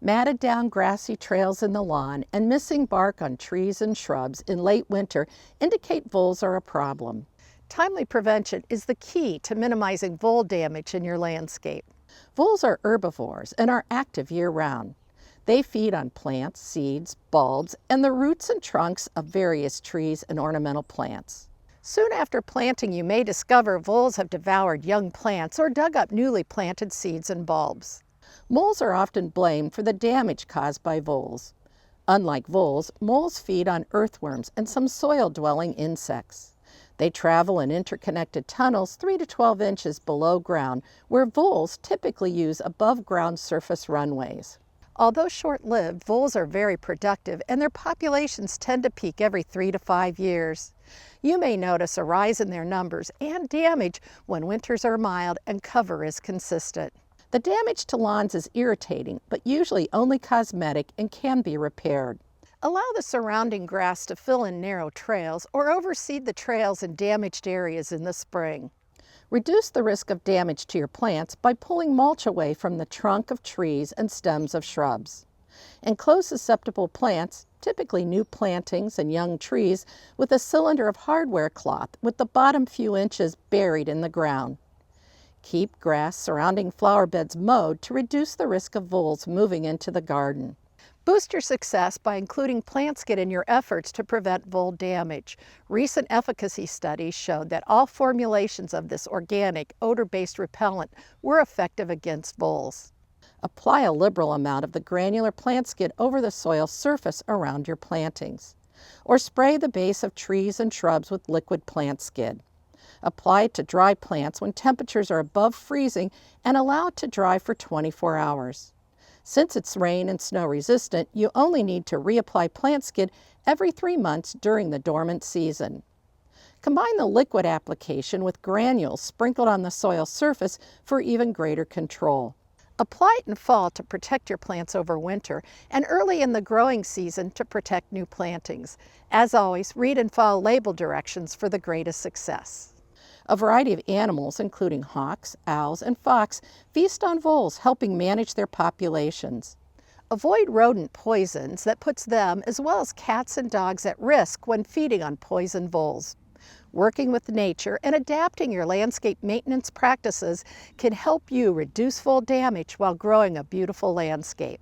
Matted down grassy trails in the lawn and missing bark on trees and shrubs in late winter indicate voles are a problem. Timely prevention is the key to minimizing vole damage in your landscape. Voles are herbivores and are active year-round. They feed on plants, seeds, bulbs, and the roots and trunks of various trees and ornamental plants. Soon after planting, you may discover voles have devoured young plants or dug up newly planted seeds and bulbs. Moles are often blamed for the damage caused by voles. Unlike voles, moles feed on earthworms and some soil-dwelling insects. They travel in interconnected tunnels 3 to 12 inches below ground, where voles typically use above-ground surface runways. Although short-lived, voles are very productive, and their populations tend to peak every 3 to 5 years. You may notice a rise in their numbers and damage when winters are mild and cover is consistent. The damage to lawns is irritating, but usually only cosmetic and can be repaired. Allow the surrounding grass to fill in narrow trails or overseed the trails in damaged areas in the spring. Reduce the risk of damage to your plants by pulling mulch away from the trunk of trees and stems of shrubs. Enclose susceptible plants, typically new plantings and young trees, with a cylinder of hardware cloth with the bottom few inches buried in the ground. Keep grass surrounding flower beds mowed to reduce the risk of voles moving into the garden. Boost your success by including plant skid in your efforts to prevent vole damage. Recent efficacy studies showed that all formulations of this organic, odor-based repellent were effective against voles. Apply a liberal amount of the granular plant skid over the soil surface around your plantings, or spray the base of trees and shrubs with liquid plant skid. Apply it to dry plants when temperatures are above freezing and allow it to dry for 24 hours. Since it's rain and snow resistant, you only need to reapply plant skid every 3 months during the dormant season. Combine the liquid application with granules sprinkled on the soil surface for even greater control. Apply it in fall to protect your plants over winter and early in the growing season to protect new plantings. As always, read and follow label directions for the greatest success. A variety of animals, including hawks, owls, and fox, feast on voles, helping manage their populations. Avoid rodent poisons that puts them, as well as cats and dogs, at risk when feeding on poison voles. Working with nature and adapting your landscape maintenance practices can help you reduce vole damage while growing a beautiful landscape.